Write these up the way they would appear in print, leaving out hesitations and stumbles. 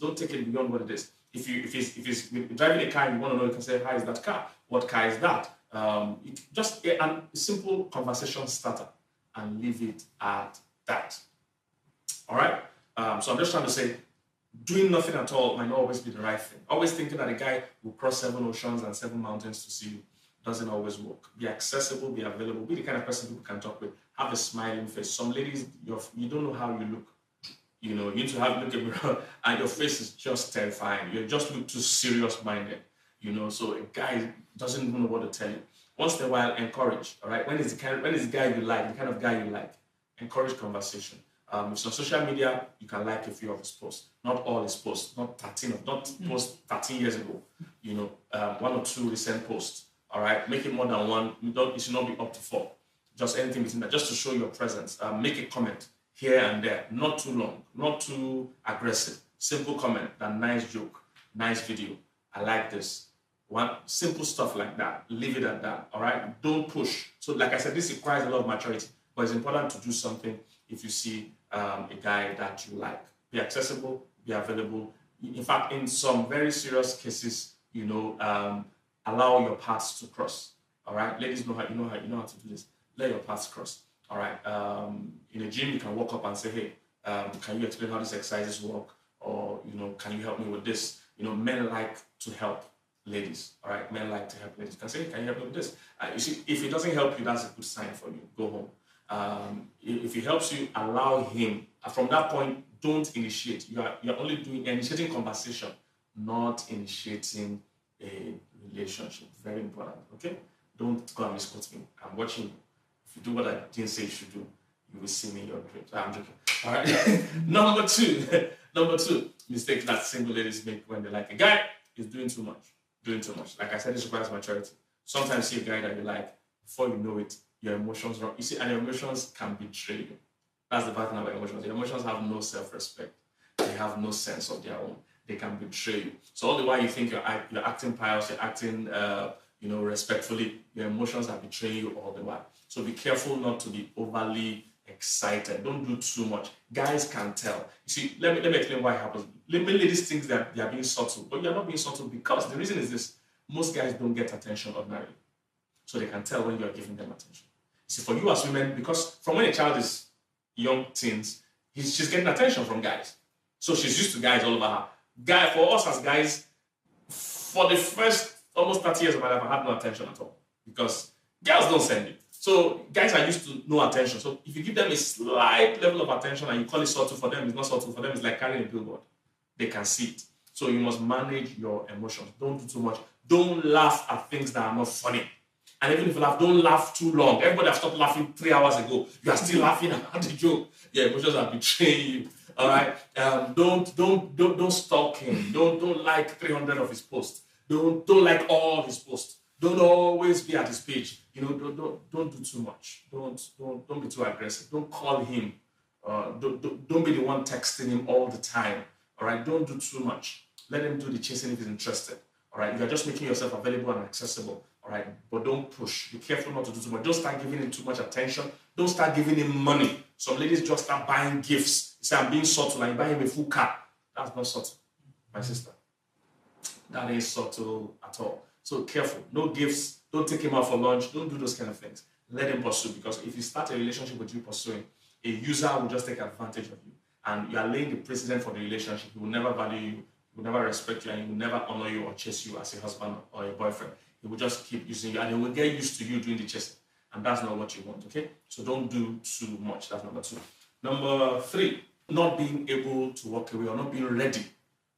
Don't take it beyond what it is. If he's driving a car and you want to know, you can say, "How is that car? What car is that?" Just a simple conversation starter, and leave it at that. All right. So I'm just trying to say, doing nothing at all might not always be the right thing. Always thinking that a guy will cross 7 oceans and 7 mountains to see you doesn't always work. Be accessible, be available, be the kind of person people can talk with. Have a smiling face. Some ladies, you don't know how you look. You know, you need to look at the mirror and your face is just terrifying. You just look too serious-minded. You know, so a guy doesn't even know what to tell you. Once in a while, encourage. All right. When is the guy you like? The kind of guy you like. Encourage conversation. If it's on social media, you can like a few of his posts. Not all his posts. Not posts 13 years ago. You know, 1 or 2 recent posts. All right. Make it more than 1. It should not be up to 4. Just anything between that, just to show your presence. Make a comment here and there. Not too long. Not too aggressive. Simple comment. That nice joke. Nice video. I like this. One simple stuff like that. Leave it at that. All right. Don't push. So, like I said, this requires a lot of maturity, but it's important to do something if you see a guy that you like. Be accessible. Be available. In fact, in some very serious cases, you know, allow your paths to cross. All right. Ladies know how to do this. Let your paths cross. All right. In a gym, you can walk up and say, "Hey, can you explain how these exercises work?" Or, you know, "Can you help me with this?" You know, men like to help ladies. All right, men like to help ladies. You can say, "Can you help me with this?" You see, if he doesn't help you, that's a good sign for you. Go home. If he helps you, allow him. From that point, don't initiate. You're only initiating conversation, not initiating a relationship. Very important. Okay. Don't go and misquote me. I'm watching you. If you do what I didn't say you should do, you will see me in your dreams. I'm joking. All right. Number two mistake that single ladies make when they like a guy is doing too much. Doing too much. Like I said, this requires maturity. Sometimes you see a guy that you like, before you know it, your emotions run. You see, and your emotions can betray you. That's the bad thing about emotions. Your emotions have no self-respect. They have no sense of their own. They can betray you. So all the while you think you're acting pious, you're acting respectfully, your emotions are betraying you all the while. So be careful not to be overly excited. Don't do too much. Guys can tell. You see, let me explain why it happens. Many ladies think that they are being subtle, but you're not being subtle because the reason is this: most guys don't get attention ordinarily. So they can tell when you are giving them attention. See, for you as women, because from when a child is young teens, she's getting attention from guys. So she's used to guys all over her. For us as guys, for the first almost 30 years of my life, I had no attention at all because girls don't send it. So guys are used to no attention. So if you give them a slight level of attention and you call it subtle, for them it's not subtle. For them it's like carrying a billboard. They can see it. So you must manage your emotions. Don't do too much. Don't laugh at things that are not funny. And even if you laugh, don't laugh too long. Everybody has stopped laughing 3 hours ago. You are still laughing at the joke. Your emotions are betraying you. All right. Don't stalk him. Don't like 300 of his posts. Don't like all his posts. Don't always be at his page. You know, don't do too much. Don't be too aggressive. Don't call him. Don't be the one texting him all the time. All right. Don't do too much. Let him do the chasing if he's interested. All right. You are just making yourself available and accessible. All right. But don't push. Be careful not to do too much. Don't start giving him too much attention. Don't start giving him money. Some ladies just start buying gifts. You say, "I'm being subtle," and you buy him a full car. That's not subtle, my sister. That ain't subtle at all. So careful. No gifts. Don't take him out for lunch. Don't do those kind of things. Let him pursue, because if you start a relationship with you pursuing, a user will just take advantage of you. And you are laying the precedent for the relationship. He will never value you. He will never respect you, and he will never honor you or chase you as a husband or a boyfriend. He will just keep using you, and he will get used to you doing the chasing. And that's not what you want, okay? So don't do too much. That's number 2. Number 3, not being able to walk away or not being ready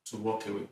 to walk away.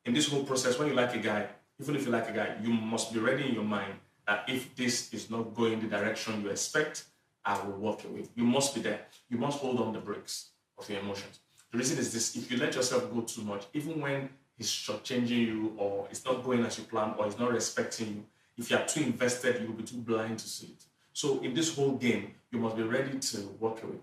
In this whole process, when you like a guy, even if you like a guy, you must be ready in your mind that if this is not going the direction you expect, I will walk away. You must be there. You must hold on the brakes of your emotions. The reason is this: if you let yourself go too much, even when he's shortchanging you, or it's not going as you planned, or he's not respecting you, if you are too invested, you will be too blind to see it. So in this whole game, you must be ready to walk away.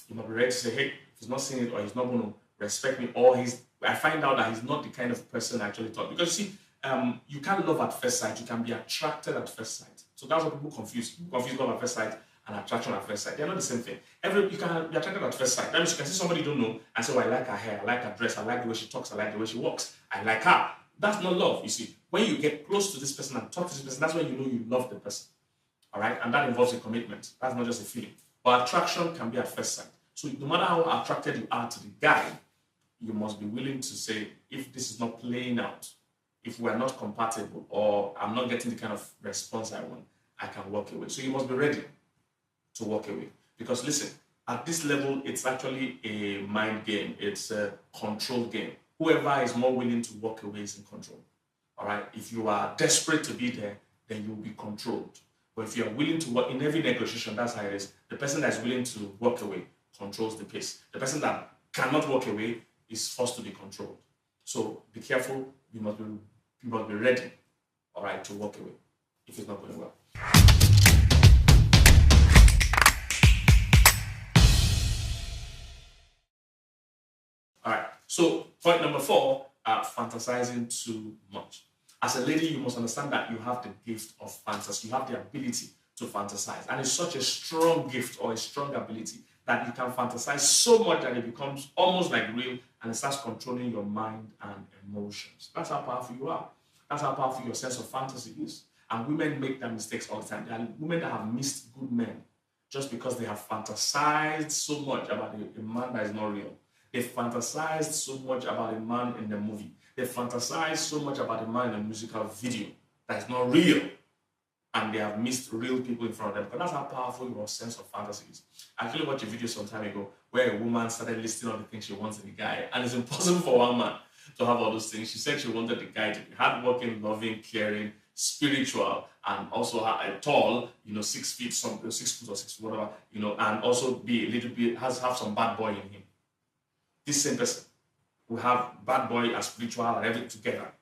You must be ready to say, "Hey, if he's not seeing it, or he's not going to respect me, or I find out that he's not the kind of person I actually thought." Because you see, you can't love at first sight. You can be attracted at first sight. So that's what people confuse. People confuse love at first sight and attraction at first sight. They're not the same thing. You can be attracted at first sight. That means you can see somebody you don't know and say, oh, I like her hair, I like her dress, I like the way she talks, I like the way she walks, I like her. That's not love, you see. When you get close to this person and talk to this person, that's when you know you love the person. All right? And that involves a commitment. That's not just a feeling. But attraction can be at first sight. So no matter how attracted you are to the guy, you must be willing to say, if this is not playing out, if we're not compatible, or I'm not getting the kind of response I want, I can walk away. So you must be ready to walk away. Because listen, at this level, it's actually a mind game. It's a control game. Whoever is more willing to walk away is in control. All right? If you are desperate to be there, then you'll be controlled. But if you are willing to work in every negotiation, that's how it is. The person that is willing to walk away controls the pace. The person that cannot walk away is forced to be controlled. So be careful. You must be ready, all right, to walk away if it's not going well. All right. So point number 4, fantasizing too much. As a lady, you must understand that you have the gift of fantasy. You have the ability to fantasize. And it's such a strong gift or a strong ability that you can fantasize so much that it becomes almost like real and it starts controlling your mind and emotions. That's how powerful you are. That's how powerful your sense of fantasy is. And women make that mistakes all the time. There are women that have missed good men just because they have fantasized so much about a man that is not real. They fantasized so much about a man in the movie. They fantasized so much about a man in a musical video that is not real. And they have missed real people in front of them. But that's how powerful your sense of fantasy is. I actually watched a video some time ago where a woman started listing all the things she wants in a guy. And it's impossible for one man to have all those things. She said she wanted the guy to be hardworking, loving, caring, spiritual, and also tall, 6 feet, 6 foot or 6 foot, whatever, and also be a little bit, have some bad boy in him. This same person will have bad boy and spiritual and everything together.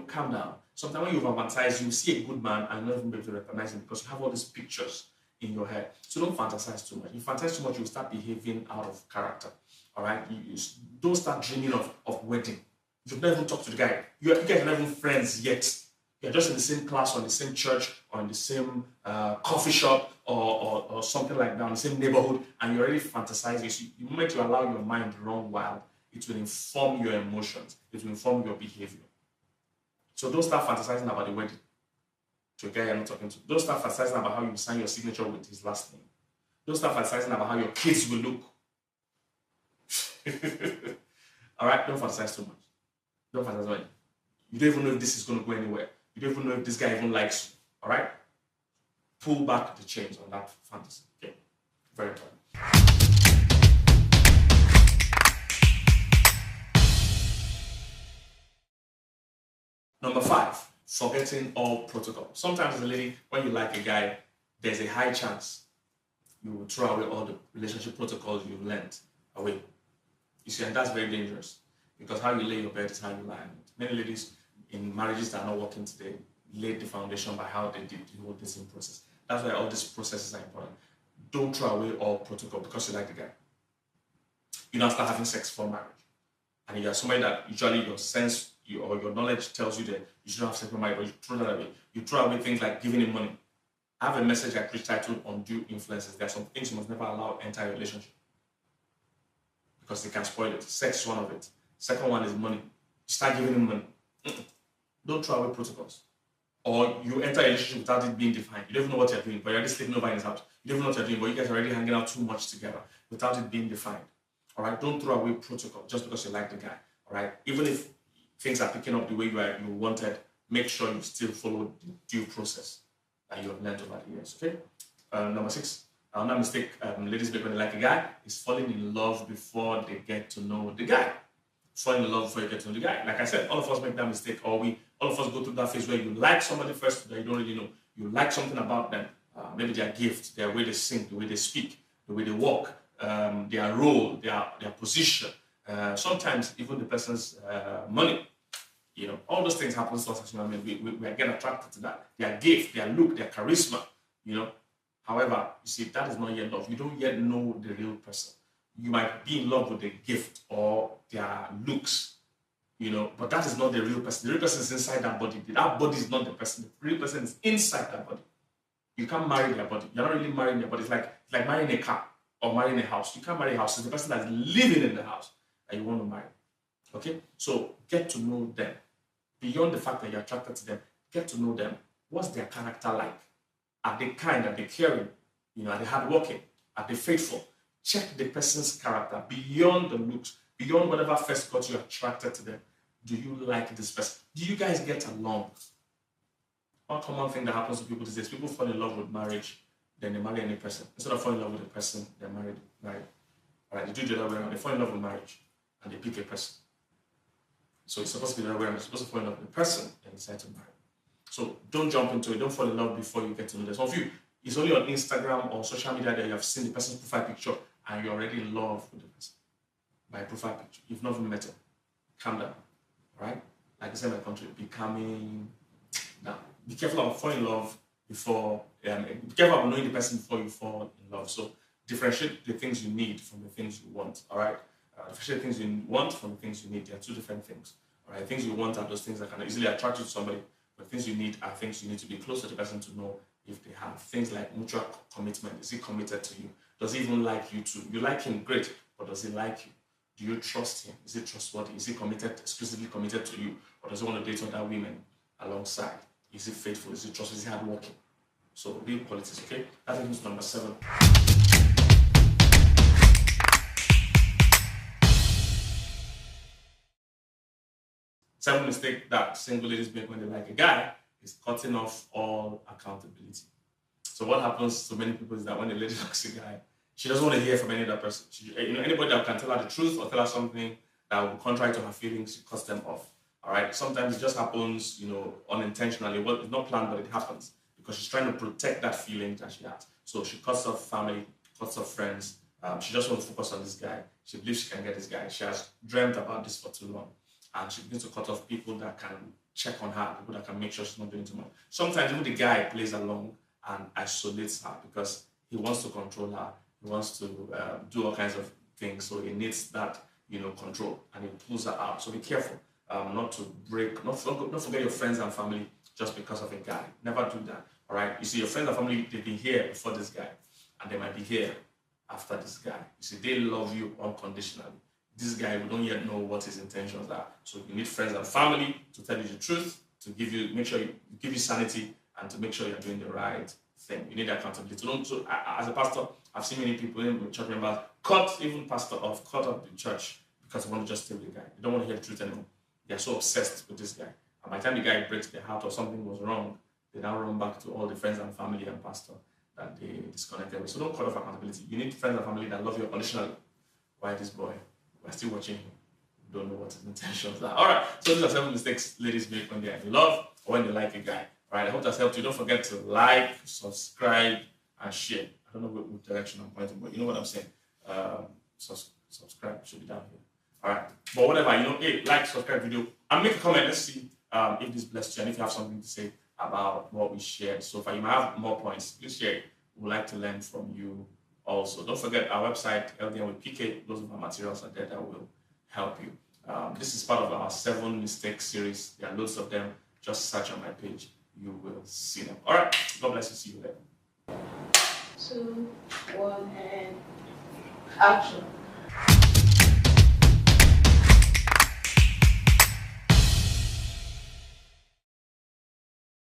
Calm down. Sometimes when you fantasize, you see a good man and not even be able to recognize him because you have all these pictures in your head. So don't fantasize too much. If you fantasize too much, you'll start behaving out of character. All right? You don't start dreaming of wedding. You've never even talked to the guy. You guys are not even friends yet. You're just in the same class or in the same church or in the same coffee shop or something like that, in the same neighborhood, and you're already fantasizing. So the moment you allow your mind to run wild, it will inform your emotions. It will inform your behavior. So don't start fantasizing about the wedding to a guy you're not talking to. Don't start fantasizing about how you sign your signature with his last name. Don't start fantasizing about how your kids will look. All right? Don't fantasize too much. Don't fantasize about it. You don't even know if this is going to go anywhere. You don't even know if this guy even likes you. All right? Pull back the chains on that fantasy. Okay? Very important. Number 5, forgetting all protocol. Sometimes as a lady, when you like a guy, there's a high chance you will throw away all the relationship protocols you've learned away. You see, and that's very dangerous because how you lay your bed is how you lie on it. Many ladies in marriages that are not working today laid the foundation by how they did the whole dating process. That's why all these processes are important. Don't throw away all protocol because you like the guy. You don't start having sex for marriage. And you're somebody that usually your sense or your knowledge tells you that you shouldn't have sex for marriage, but you throw that away. You throw away things like giving him money. I have a message I preach titled Undue Influences. There are some things you must never allow enter a relationship because they can spoil it. Sex is one of it. Second one is money. You start giving him money. Don't throw away protocols. Or you enter a relationship without it being defined. You don't even know what you're doing, but you're just sleeping over in his house. You don't even know what you're doing, but you guys are already hanging out too much together without it being defined. All right? Don't throw away protocol just because you like the guy. All right? Even if things are picking up the way you wanted, make sure you still follow the due process that you have learned over the years. Okay? Number 6. Another mistake ladies make when they like a guy is falling in love before they get to know the guy. Falling in love before you get to know the guy. Like I said, all of us make that mistake, or all of us go through that phase where you like somebody first that you don't really know. You like something about them, maybe their gift, their way they sing, the way they speak, the way they walk, their role, their position, sometimes even the person's money. All those things happen to us as human beings. We get attracted to that. Their gift, their look, their charisma, However, you see, that is not yet love. You don't yet know the real person. You might be in love with the gift or their looks, but that is not the real person. The real person is inside that body. That body is not the person. The real person is inside that body. You can't marry their body. You're not really marrying their body. It's like marrying a car or marrying a house. You can't marry a house. It's the person that's living in the house that you want to marry. Okay? So get to know them. Beyond the fact that you're attracted to them, get to know them. What's their character like? Are they kind? Are they caring? Are they hardworking? Are they faithful? Check the person's character beyond the looks, beyond whatever first got you attracted to them. Do you like this person? Do you guys get along? One common thing that happens to people these days, people fall in love with marriage, then they marry any person. Instead of falling in love with a person, they're married. All right, they do the other way around. They fall in love with marriage, and they pick a person. So it's supposed to be the other way around. You're supposed to fall in love with a person, and decide to marry. So don't jump into it. Don't fall in love before you get to know them. Some of you, it's only on Instagram or social media that you have seen the person's profile picture, and you're already in love with the person by profile picture. You've not even met them. Calm down, right? Like I said in my country, becoming down. Be careful of falling in love before, be careful of knowing the person before you fall in love. So differentiate the things you need from the things you want, all right? Differentiate the things you want from the things you need. They are two different things, all right? Things you want are those things that can easily attract you to somebody, but things you need are things you need to be close to the person to know if they have. Things like mutual commitment. Is he committed to you? Does he even like you too? You like him, great, but does he like you? Do you trust him? Is he trustworthy? Is he committed, exclusively committed to you? Or does he want to date other women alongside? Is he faithful? Is he trustworthy? Is he hardworking? So, real qualities, okay? That is number 7. 7 mistake that single ladies make when they like a guy is cutting off all accountability. So what happens to many people is that when a lady likes a guy, she doesn't want to hear from any other person. Anybody that can tell her the truth or tell her something that will be contrary to her feelings, she cuts them off. All right. Sometimes it just happens, unintentionally. Well, it's not planned, but it happens because she's trying to protect that feeling that she has. So she cuts off family, cuts off friends. She just wants to focus on this guy. She believes she can get this guy. She has dreamt about this for too long, and she begins to cut off people that can check on her, people that can make sure she's not doing too much. Sometimes even the guy plays along and isolates her because he wants to control her. He wants to do all kinds of things, so he needs that, control, and he pulls her out. So be careful, not to break. Not forget your friends and family just because of a guy. Never do that. All right. You see, your friends and family, they've been here before this guy, and they might be here after this guy. You see, they love you unconditionally. This guy, we don't yet know what his intentions are. So you need friends and family to tell you the truth, to make sure you give you sanity, and to make sure you're doing the right thing. You need accountability. So as a pastor, I've seen many people, in church members, cut up the church because they want to just stay with the guy. They don't want to hear the truth anymore. They're so obsessed with this guy. And by the time the guy breaks their heart or something was wrong, they now run back to all the friends and family and pastor that they disconnected with. So don't cut off accountability. You need friends and family that love you unconditionally. Why this boy? We're still watching him. We don't know what his intentions are. All right. So these are 7 mistakes ladies make when they're in love or when they like a guy. All right. I hope that's helped you. Don't forget to like, subscribe, and share. I don't know what direction I'm pointing, but you know what I'm saying. Subscribe should be down here. All right. But whatever, hey, like, subscribe video, and make a comment. Let's see if this blessed you, and if you have something to say about what we shared so far. You might have more points. Please share it. We'd like to learn from you also. Don't forget our website, LDN with PK. Those of our materials are there that will help you. This is part of our 7 mistakes series. There are loads of them. Just search on my page. You will see them. All right. God bless you. See you later. 2, 1, and action.